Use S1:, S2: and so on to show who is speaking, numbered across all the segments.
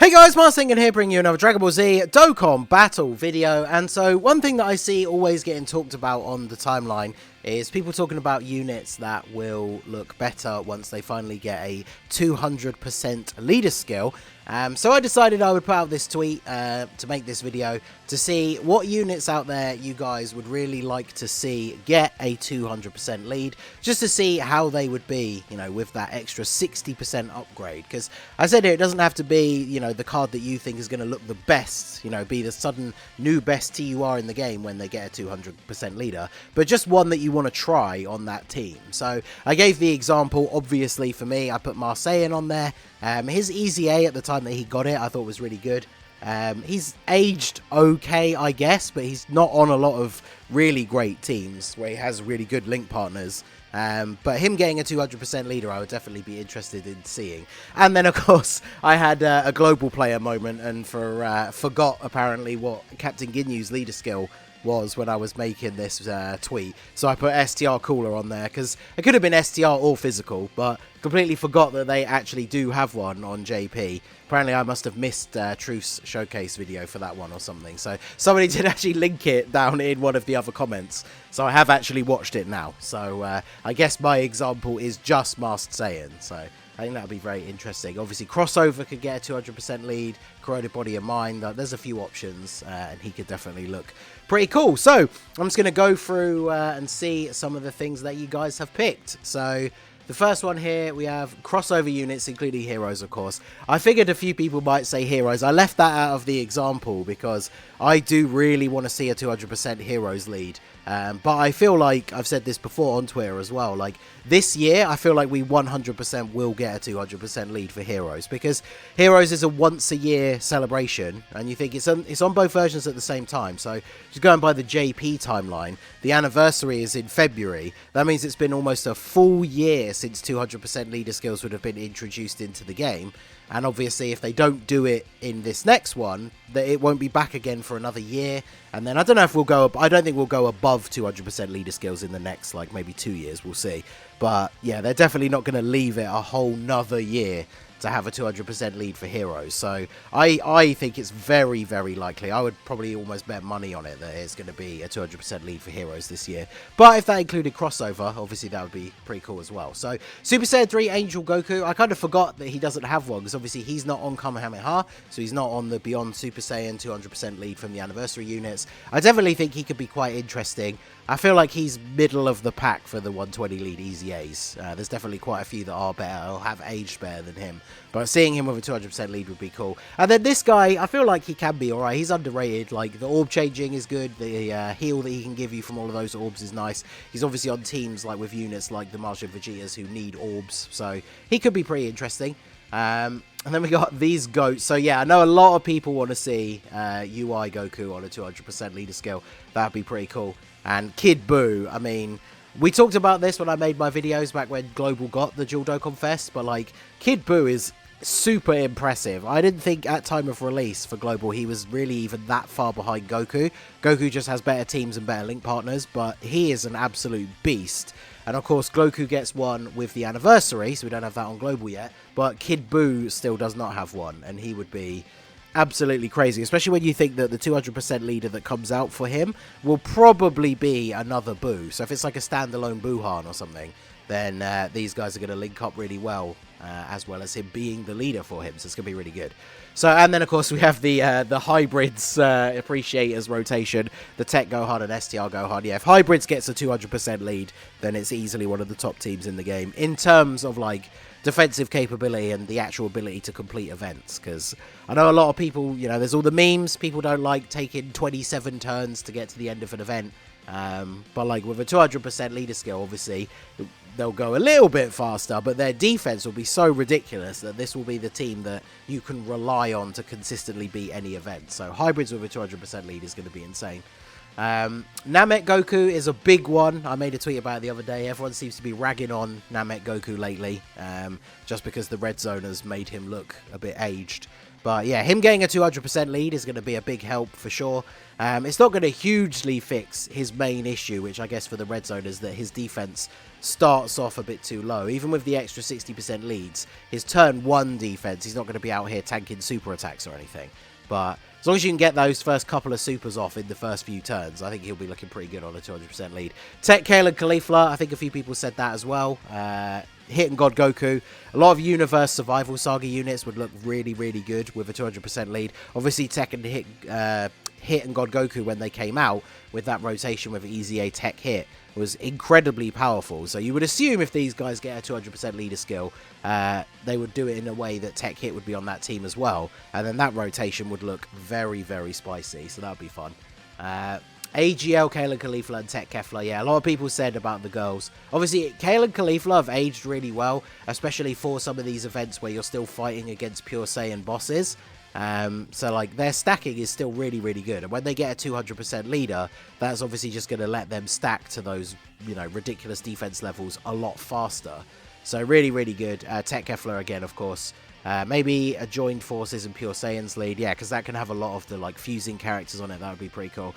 S1: Hey guys, Marsing here bringing you another Dragon Ball Z Dokkan battle video. And so one thing that I see always getting talked about on the timeline is people talking about units that will look better once they finally get a 200% leader skill. So I decided I would put out this tweet to make this video to see what units out there you guys would really like to see get a 200% lead, just to see how they would be, you know, with that extra 60% upgrade. Because I said here, it doesn't have to be, you know, the card that you think is going to look the best, you know, be the sudden new best TUR in the game when they get a 200% leader, but just one that you want to try on that team. So I gave the example, obviously for me, I put Marseillan on there. His Easy A at the time that he got it, I thought was really good. He's aged okay, I guess, but he's not on a lot of really great teams where he has really good link partners. But him getting a 200% leader, I would definitely be interested in seeing. And then, of course, I had a global player moment and forgot, apparently, what Captain Ginyu's leader skill was when I was making this tweet. So I put STR Cooler on there, because it could have been STR or physical, but completely forgot that they actually do have one on JP. Apparently I must have missed Truth's showcase video for that one or something. So somebody did actually link it down in one of the other comments. So I have actually watched it now. So I guess my example is just Masked Saiyan. So I think that would be very interesting. Obviously, Crossover could get a 200% lead. Corroded Body of Mine. There's a few options, and he could definitely look pretty cool. So I'm just going to go through and see some of the things that you guys have picked. So the first one here, we have crossover units, including heroes, of course. I figured a few people might say heroes. I left that out of the example because I do really want to see a 200% heroes lead. But I feel like, I've said this before on Twitter as well, like this year, I feel like we 100% will get a 200% lead for heroes, because heroes is a once a year celebration, and you think it's on both versions at the same time. So just going by the JP timeline, the anniversary is in February. That means it's been almost a full year since 200% leader skills would have been introduced into the game. And obviously, if they don't do it in this next one, it won't be back again for another year. And then I don't know if we'll go up. I don't think we'll go above 200% leader skills in the next, like, maybe 2 years. We'll see. But yeah, they're definitely not going to leave it a whole nother year to have a 200% lead for heroes. So I think it's very, very likely. I would probably almost bet money on it that it's going to be a 200% lead for heroes this year. But if that included crossover, obviously that would be pretty cool as well. So Super Saiyan 3 Angel Goku, I kind of forgot that he doesn't have one, because obviously he's not on Kamehameha, so he's not on the Beyond Super Saiyan 200% lead from the anniversary units. I definitely think he could be quite interesting. I feel like he's middle of the pack for the 120 lead Easy A's. There's definitely quite a few that are better or have aged better than him. But seeing him with a 200% lead would be cool. And then this guy, I feel like he can be alright. He's underrated. Like, the orb changing is good. The heal that he can give you from all of those orbs is nice. He's obviously on teams like with units like the Martian Vegetas who need orbs. So he could be pretty interesting. And then we got these goats. So yeah, I know a lot of people want to see UI Goku on a 200% leader skill. That'd be pretty cool. And Kid Buu, I mean, we talked about this when I made my videos back when Global got the Dual Dokkan Fest, but like, Kid Buu is super impressive. I didn't think at time of release for Global he was really even that far behind Goku. Goku just has better teams and better link partners, but he is an absolute beast. And of course, Goku gets one with the anniversary, so we don't have that on Global yet, but Kid Buu still does not have one, and he would be absolutely crazy, especially when you think that the 200% leader that comes out for him will probably be another Buu. So if it's like a standalone Buuhan or something, then these guys are going to link up really well as him being the leader for him. So it's going to be really good. So, and then of course we have the Hybrids Appreciators rotation, the Tech Gohan and STR Gohan. Yeah, if Hybrids gets a 200% lead, then it's easily one of the top teams in the game in terms of like defensive capability and the actual ability to complete events. Because I know a lot of people, you know, there's all the memes, people don't like taking 27 turns to get to the end of an event. But like with a 200% leader skill, obviously they'll go a little bit faster, but their defense will be so ridiculous that this will be the team that you can rely on to consistently beat any event. So hybrids with a 200% lead is going to be insane. Namek Goku is a big one. I made a tweet about it the other day. Everyone seems to be ragging on Namek Goku lately, just because the Red Zone has made him look a bit aged. But yeah, him getting a 200% lead is going to be a big help for sure. It's not going to hugely fix his main issue, which I guess for the red zone is that his defense starts off a bit too low. Even with the extra 60% leads, his turn 1 defense, he's not going to be out here tanking super attacks or anything. But as long as you can get those first couple of supers off in the first few turns, I think he'll be looking pretty good on a 200% lead. Tech Kale and Caulifla, I think a few people said that as well. Hit and God Goku. A lot of Universe Survival Saga units would look really, really good with a 200% lead. Obviously, Tech and Hit and God Goku, when they came out with that rotation with Easy A Tech Hit, was incredibly powerful. So you would assume if these guys get a 200% leader skill, they would do it in a way that Tech Hit would be on that team as well. And then that rotation would look very, very spicy. So that would be fun. AGL, Kale and Caulifla, and Tech Kefla. Yeah, a lot of people said about the girls. Obviously, Kale and Caulifla have aged really well, especially for some of these events where you're still fighting against Pure Saiyan bosses. So, like, their stacking is still really, really good. And when they get a 200% leader, that's obviously just going to let them stack to those, you know, ridiculous defense levels a lot faster. So, really, really good. Tech Kefla again, of course. Maybe a Joined Forces and Pure Saiyan's lead, yeah, because that can have a lot of the, like, fusing characters on it. That would be pretty cool.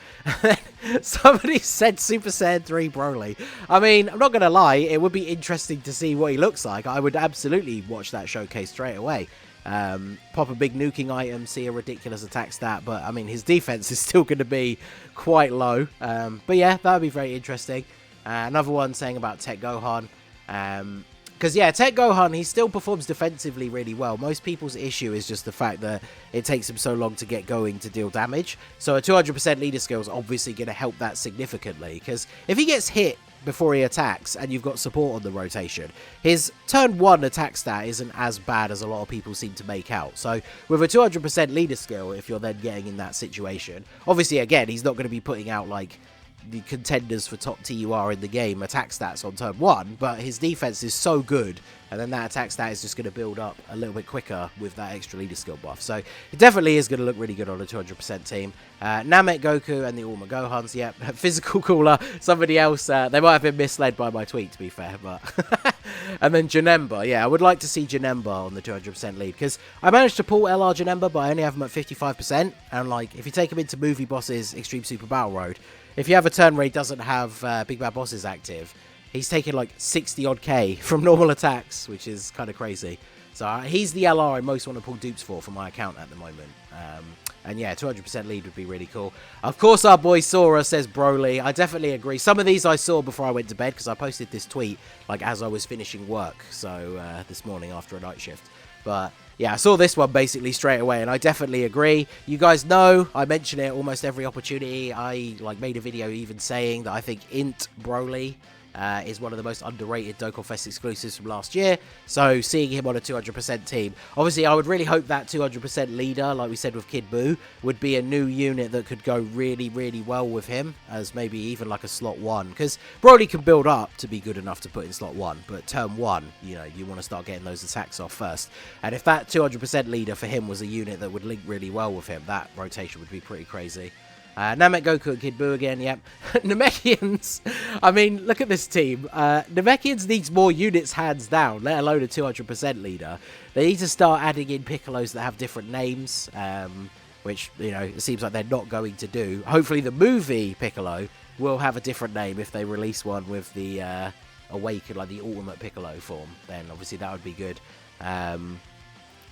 S1: Somebody said Super Saiyan 3 Broly. I mean, I'm not going to lie, it would be interesting to see what he looks like. I would absolutely watch that showcase straight away. Pop a big nuking item, see a ridiculous attack stat, but, I mean, his defense is still going to be quite low. But, yeah, that would be very interesting. Another one saying about Tech Gohan. Because, yeah, Tech Gohan, he still performs defensively really well. Most people's issue is just the fact that it takes him so long to get going to deal damage. So a 200% leader skill is obviously going to help that significantly. Because if he gets hit before he attacks and you've got support on the rotation, his turn 1 attack stat isn't as bad as a lot of people seem to make out. So with a 200% leader skill, if you're then getting in that situation, obviously, again, he's not going to be putting out, like, the contenders for top TUR in the game attack stats on turn 1, but his defense is so good, and then that attack stat is just going to build up a little bit quicker with that extra leader skill buff. So it definitely is going to look really good on a 200% team. Namek, Goku, and the Ulma Gohans, yep. Physical cooler. Somebody else, they might have been misled by my tweet, to be fair, but... And then Janemba, yeah, I would like to see Janemba on the 200% lead, because I managed to pull LR Janemba, but I only have him at 55%, and, like, if you take him into Movie Boss's Extreme Super Battle Road, if you have a turn where he doesn't have Big Bad Bosses active, he's taking like 60 odd K from normal attacks, which is kind of crazy. So he's the LR I most want to pull dupes for my account at the moment. And yeah, 200% lead would be really cool. Of course, our boy Sora says Broly. I definitely agree. Some of these I saw before I went to bed because I posted this tweet like as I was finishing work. So this morning after a night shift. But yeah, I saw this one basically straight away, and I definitely agree. You guys know I mention it almost every opportunity. I like made a video even saying that I think Int Broly is one of the most underrated Dokkan Fest exclusives from last year. So seeing him on a 200% team, obviously I would really hope that 200% leader, like we said with Kid Buu, would be a new unit that could go really, really well with him as maybe even like a slot 1. Because Broly can build up to be good enough to put in slot 1, but turn 1, you know, you want to start getting those attacks off first. And if that 200% leader for him was a unit that would link really well with him, that rotation would be pretty crazy. Namek, Goku, and Kid Buu again, yep. Namekians, I mean, look at this team. Namekians needs more units hands down, let alone a 200% leader. They need to start adding in Piccolos that have different names, which, you know, it seems like they're not going to do. Hopefully the movie Piccolo will have a different name if they release one with the Awakened, like the Ultimate Piccolo form. Then obviously that would be good.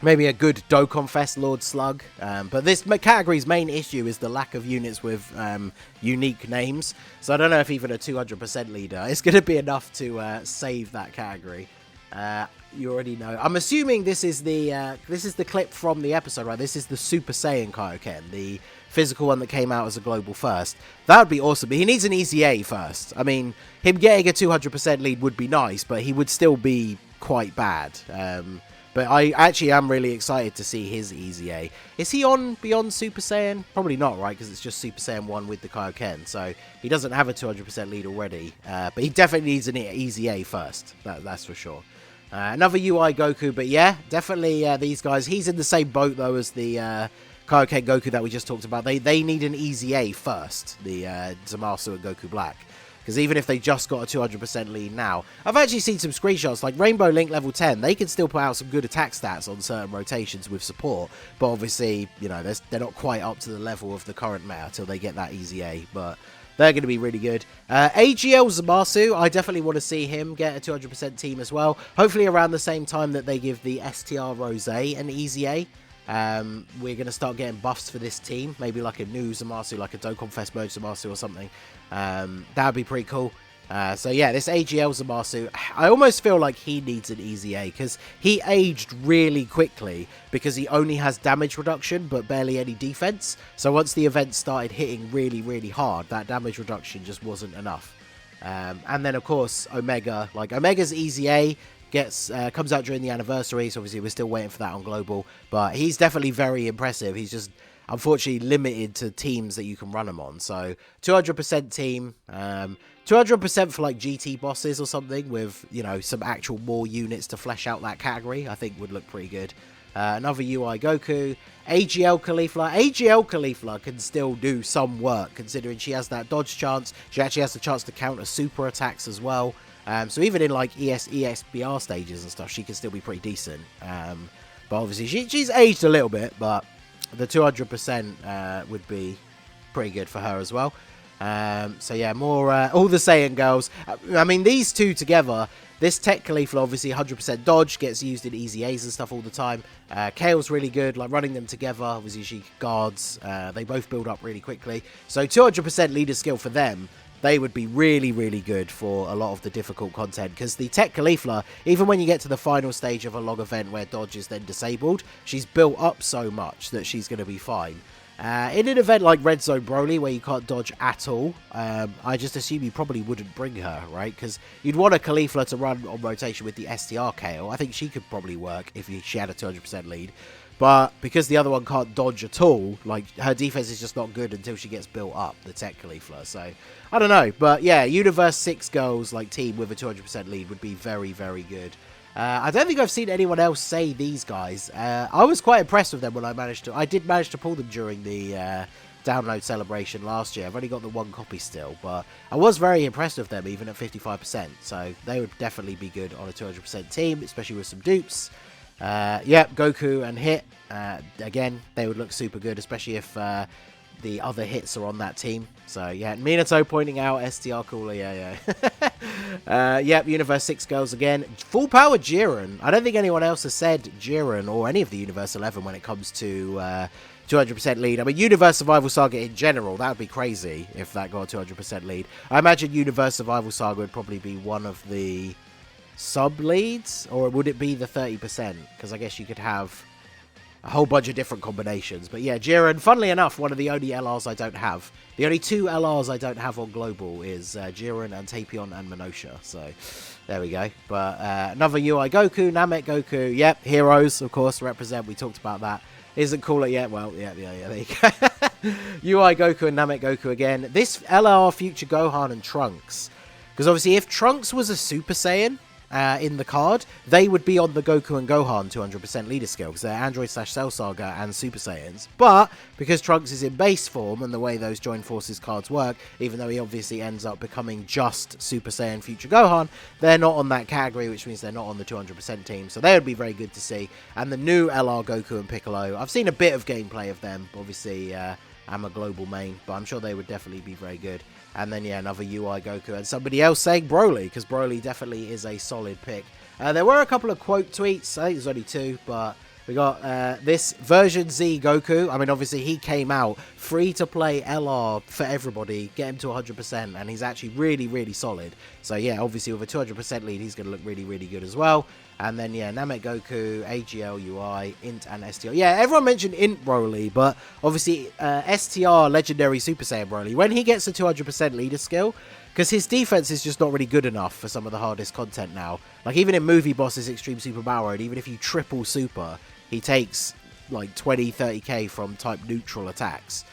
S1: Maybe a good Dokkan Fest Lord Slug. But this category's main issue is the lack of units with unique names. So I don't know if even a 200% leader is going to be enough to save that category. You already know. I'm assuming this is the clip from the episode, right? This is the Super Saiyan Kaioken, the physical one that came out as a global first. That would be awesome. But he needs an Easy A first. I mean, him getting a 200% lead would be nice, but he would still be quite bad. But I actually am really excited to see his Easy A. Is he on Beyond Super Saiyan? Probably not, right? Because it's just Super Saiyan 1 with the Kaioken. So he doesn't have a 200% lead already. But he definitely needs an Easy A first. That's for sure. Another UI Goku. But yeah, definitely these guys. He's in the same boat, though, as the Kaioken Goku that we just talked about. They need an Easy A first. The Zamasu and Goku Black. because even if they just got a 200% lead now, I've actually seen some screenshots, like Rainbow Link level 10, they can still put out some good attack stats on certain rotations with support, but obviously, you know, they're not quite up to the level of the current meta till they get that easy A, but they're going to be really good. AGL Zamasu, I definitely want to see him get a 200% team as well. Hopefully around the same time that they give the STR Rose an easy A. We're going to start getting buffs for this team. Maybe like a new Zamasu, like a Dokkan Fest mode Zamasu or something. That would be pretty cool. So yeah, this AGL Zamasu, I almost feel like he needs an easy A, because he aged really quickly because he only has damage reduction but barely any defense. So once the event started hitting really, really hard, that damage reduction just wasn't enough. And then of course Omega, like Omega's easy A comes out during the anniversary, so obviously we're still waiting for that on global, but he's definitely very impressive. He's just unfortunately limited to teams that you can run him on. So 200% team, 200% for like GT bosses or something with, you know, some actual more units to flesh out that category, I think would look pretty good. Another UI Goku, AGL Caulifla. AGL Caulifla can still do some work considering she has that dodge chance. She actually has the chance to counter super attacks as well. So even in like ESBR stages and stuff, she can still be pretty decent. But obviously she's aged a little bit, but the 200% would be pretty good for her as well. So yeah, more all the Saiyan girls. I mean, these two together, this Tech Caulifla, obviously 100% dodge, gets used in easy A's and stuff all the time. Kale's really good, like running them together, obviously she guards, they both build up really quickly. So 200% leader skill for them, they would be really, really good for a lot of the difficult content, because the Tech Caulifla, even when you get to the final stage of a log event where dodge is then disabled, she's built up so much that she's going to be fine. In an event like Red Zone Broly, where you can't dodge at all, I just assume you probably wouldn't bring her, right? Because you'd want a Caulifla to run on rotation with the STR Kale. I think she could probably work if she had a 200% lead. But because the other one can't dodge at all, like, her defense is just not good until she gets built up, the Tech Caulifla. So, I don't know. But yeah, Universe 6 girls, like, team with a 200% lead would be very, very good. I don't think I've seen anyone else say these guys. I was quite impressed with them when I did manage to pull them during the download celebration last year. I've only got the one copy still, but I was very impressed with them, even at 55%. So they would definitely be good on a 200% team, especially with some dupes. Yep, Goku and Hit, again, they would look super good, especially if the other hits are on that team. So, yeah, Minato pointing out, STR cooler, yeah. Yep, Universe 6 girls again. Full power Jiren. I don't think anyone else has said Jiren or any of the Universe 11 when it comes to 200% lead. I mean, Universe Survival Saga in general, that would be crazy if that got a 200% lead. I imagine Universe Survival Saga would probably be one of the sub-leads, or would it be the 30%? Because I guess you could have a whole bunch of different combinations. But yeah, Jiren, funnily enough, one of the only LRs I don't have. The only two LRs I don't have on global is Jiren and Tapion and Minosha. So there we go. But another UI Goku, Namek Goku. Yep, heroes, of course, represent. We talked about that. Isn't cooler yet? Well, yeah, there you go. UI Goku and Namek Goku again. This LR future Gohan and Trunks. Because obviously if Trunks was a Super Saiyan in the card, they would be on the Goku and Gohan 200% leader skill, because they're Android/Cell Saga and Super Saiyans. But because Trunks is in base form and the way those Join Forces cards work, even though he obviously ends up becoming just Super Saiyan Future Gohan, they're not on that category, which means they're not on the 200% team. So they would be very good to see. And the new LR Goku and Piccolo, I've seen a bit of gameplay of them. Obviously, I'm a global main, but I'm sure they would definitely be very good. And then, yeah, another UI Goku. And somebody else saying Broly, because Broly definitely is a solid pick. There were a couple of quote tweets. I think there's only two, but we got this version Z Goku. I mean, obviously, he came out free-to-play LR for everybody. Get him to 100%, and he's actually really, really solid. So, yeah, obviously, with a 200% lead, he's going to look really, really good as well. And then, yeah, Namek Goku, AGL, UI, Int, and STR. Yeah, everyone mentioned Int Broly, but obviously STR, Legendary Super Saiyan Broly, when he gets a 200% leader skill, because his defense is just not really good enough for some of the hardest content now. Like, even in movie bosses, Extreme Super Power, and even if you triple Super, he takes, like, 20, 30k from type neutral attacks.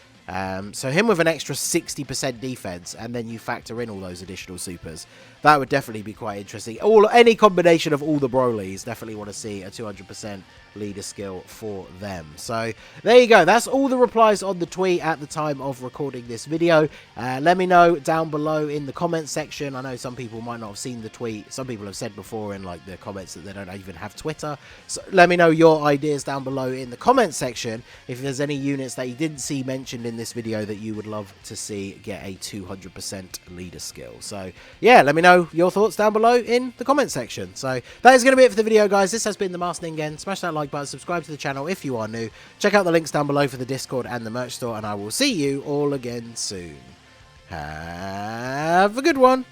S1: So him with an extra 60% defense, and then you factor in all those additional supers, that would definitely be quite interesting. Any combination of all the Brolys, definitely want to see a 200% leader skill for them. So there you go. That's all the replies on the tweet at the time of recording this video. Let me know down below in the comments section. I know some people might not have seen the tweet. Some people have said before in like the comments that they don't even have Twitter. So let me know your ideas down below in the comments section if there's any units that you didn't see mentioned in this video that you would love to see get a 200% leader skill. So yeah, let me know your thoughts down below in the comments section. So that is going to be it for the video, guys. This has been the Master Ningen. Smash that like button, subscribe to the channel if you are new. Check out the links down below for the Discord and the merch store, and I will see you all again soon. Have a good one.